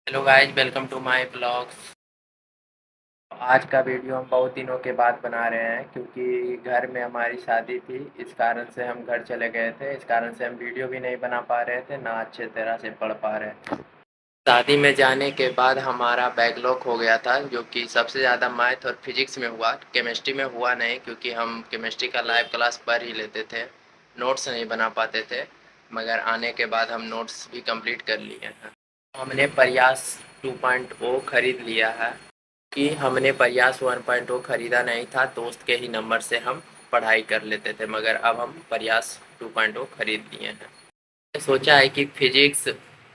Hello guys, welcome to my blogs. आज का video हम बहुत दिनों के बाद बना रहे हैं क्योंकि घर में हमारी शादी थी। इस कारण से हम घर चले गए थे। इस कारण से हम वीडियो भी नहीं बना पा रहे थे, ना अच्छे तरह से पढ़ पा रहे थे। शादी में जाने के बाद हमारा बैकलॉग हो गया था, जो कि सबसे ज़्यादा मैथ और फिजिक्स में हुआ। केमिस्ट्री में हुआ नहीं क्योंकि हम केमिस्ट्री का लाइव क्लास पढ़ ही लेते थे, नोट्स नहीं बना पाते थे। मगर आने के बाद हम नोट्स भी कंप्लीट कर लिए हैं। हमने प्रयास 2.0 खरीद लिया है कि हमने प्रयास 1.0 खरीदा नहीं था। दोस्त के ही नंबर से हम पढ़ाई कर लेते थे, मगर अब हम प्रयास 2.0 खरीद लिए हैं। सोचा है कि फिजिक्स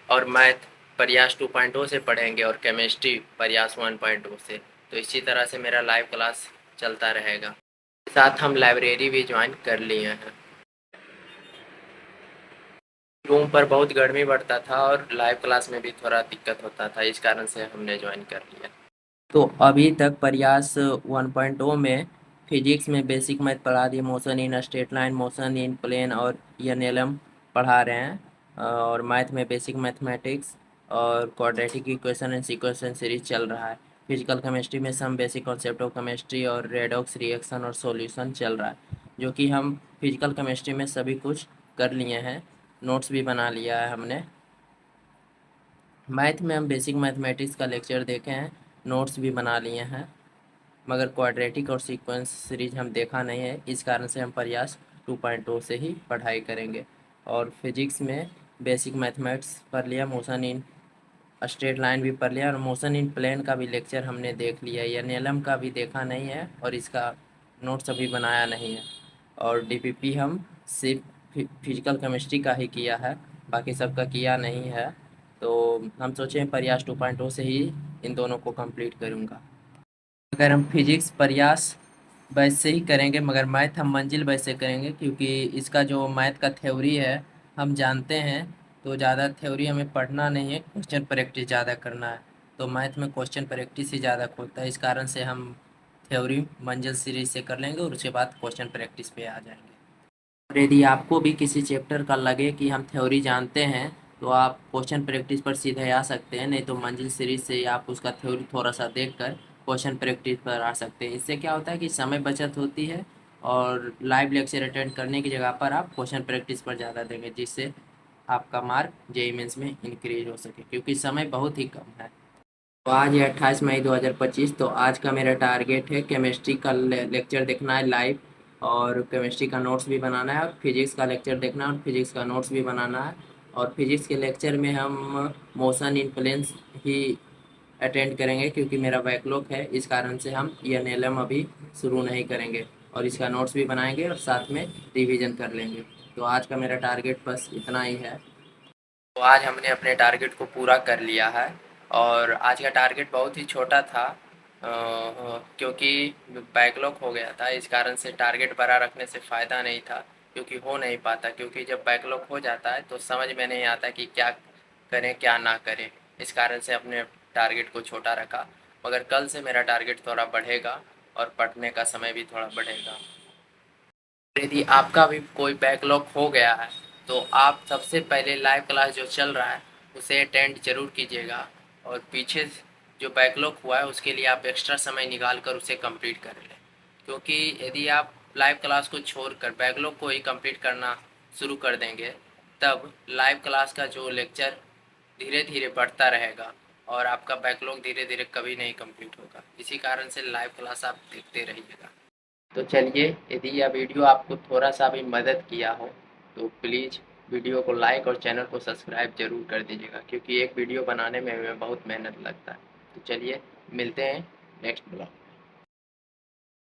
और मैथ प्रयास 2.0 से पढ़ेंगे और केमिस्ट्री प्रयास 1.0 से। तो इसी तरह से मेरा लाइव क्लास चलता रहेगा। साथ हम लाइब्रेरी भी ज्वाइन कर लिए हैं। रूम पर बहुत गर्मी बढ़ता था और लाइव क्लास में भी थोड़ा दिक्कत होता था, इस कारण से हमने ज्वाइन कर लिया। तो अभी तक प्रयास 1.0 में फिजिक्स में बेसिक मैथ पढ़ा दिए, motion in straight line, motion in plane और एनएलएम पढ़ा रहे हैं। और मैथ में बेसिक मैथमेटिक्स और quadratic equation and sequence series चल रहा है। फिजिकल केमिस्ट्री में some basic concept of chemistry और रेडॉक्स रिएक्शन और सॉल्यूशन चल रहा है, जो कि हम फिजिकल केमिस्ट्री में सभी कुछ कर लिए हैं। नोट्स भी बना लिया है हमने। मैथ में हम बेसिक मैथमेटिक्स का लेक्चर देखे हैं, नोट्स भी बना लिए हैं। मगर क्वाड्रेटिक और सीक्वेंस सीरीज हम देखा नहीं है, इस कारण से हम प्रयास 2.0 से ही पढ़ाई करेंगे। और फिजिक्स में बेसिक मैथमेटिक्स पढ़ लिया, मोशन इन स्ट्रेट लाइन भी पढ़ लिया और मोशन इन प्लेन का भी लेक्चर हमने देख लिया। एनएलएम का भी देखा नहीं है और इसका नोट्स अभी बनाया नहीं है। और डीपीपी हम सिर्फ फिजिकल केमिस्ट्री का ही किया है, बाकी सबका किया नहीं है। तो हम सोचें प्रयास 2.0 से ही इन दोनों को कंप्लीट करूँगा। अगर हम फिजिक्स प्रयास बैच से ही करेंगे, मगर मैथ हम मंजिल बैच से करेंगे क्योंकि इसका जो मैथ का थ्योरी है हम जानते हैं। तो ज़्यादा थ्योरी हमें पढ़ना नहीं है, क्वेश्चन प्रैक्टिस ज़्यादा करना है। तो मैथ में क्वेश्चन प्रैक्टिस ही ज़्यादा होता है, इस कारण से हम थ्योरी मंजिल सीरीज से कर लेंगे और उसके बाद क्वेश्चन प्रैक्टिस पे आ जाएंगे। और यदि आपको भी किसी चैप्टर का लगे कि हम थ्योरी जानते हैं, तो आप क्वेश्चन प्रैक्टिस पर सीधे आ सकते हैं, नहीं तो मंजिल सीरीज से आप उसका थ्योरी थोड़ा सा देखकर क्वेश्चन प्रैक्टिस पर आ सकते हैं। इससे क्या होता है कि समय बचत होती है और लाइव लेक्चर अटेंड करने की जगह पर आप क्वेश्चन प्रैक्टिस पर ज़्यादा देंगे, जिससे आपका मार्क जेईई मेंस में इंक्रीज हो सके, क्योंकि समय बहुत ही कम है। तो आज है 28 मई 2025। तो आज का मेरा टारगेट है केमिस्ट्री का लेक्चर देखना है लाइव, और केमिस्ट्री का नोट्स भी बनाना है, और फिजिक्स का लेक्चर देखना है और फिजिक्स का नोट्स भी बनाना है। और फिजिक्स के लेक्चर में हम मोशन इन प्लेन्स ही अटेंड करेंगे क्योंकि मेरा बैकलॉग है, इस कारण से हम एनएलएम अभी शुरू नहीं करेंगे। और इसका नोट्स भी बनाएंगे और साथ में रिवीजन कर लेंगे। तो आज का मेरा टारगेट बस इतना ही है। तो आज हमने अपने टारगेट को पूरा कर लिया है। और आज का टारगेट बहुत ही छोटा था, क्योंकि बैकलॉग हो गया था। इस कारण से टारगेट बड़ा रखने से फ़ायदा नहीं था, क्योंकि हो नहीं पाता। क्योंकि जब बैकलॉग हो जाता है तो समझ में नहीं आता कि क्या करें क्या ना करें। इस कारण से अपने टारगेट को छोटा रखा। मगर कल से मेरा टारगेट थोड़ा बढ़ेगा और पढ़ने का समय भी थोड़ा बढ़ेगा। यदि आपका भी कोई बैकलॉग हो गया है तो आप सबसे पहले लाइव क्लास जो चल रहा है उसे अटेंड जरूर कीजिएगा। और पीछे जो बैकलॉग हुआ है उसके लिए आप एक्स्ट्रा समय निकाल कर उसे कंप्लीट कर लें, क्योंकि यदि आप लाइव क्लास को छोड़कर बैकलॉग को ही कंप्लीट करना शुरू कर देंगे, तब लाइव क्लास का जो लेक्चर धीरे धीरे बढ़ता रहेगा और आपका बैकलॉग धीरे धीरे कभी नहीं कंप्लीट होगा। इसी कारण से लाइव क्लास आप देखते रहिएगा। तो चलिए, यदि यह वीडियो आपको थोड़ा सा भी मदद किया हो तो प्लीज़ वीडियो को लाइक और चैनल को सब्सक्राइब ज़रूर कर दीजिएगा, क्योंकि एक वीडियो बनाने में हमें बहुत मेहनत लगता है। तो चलिए, मिलते हैं नेक्स्ट ब्लॉग।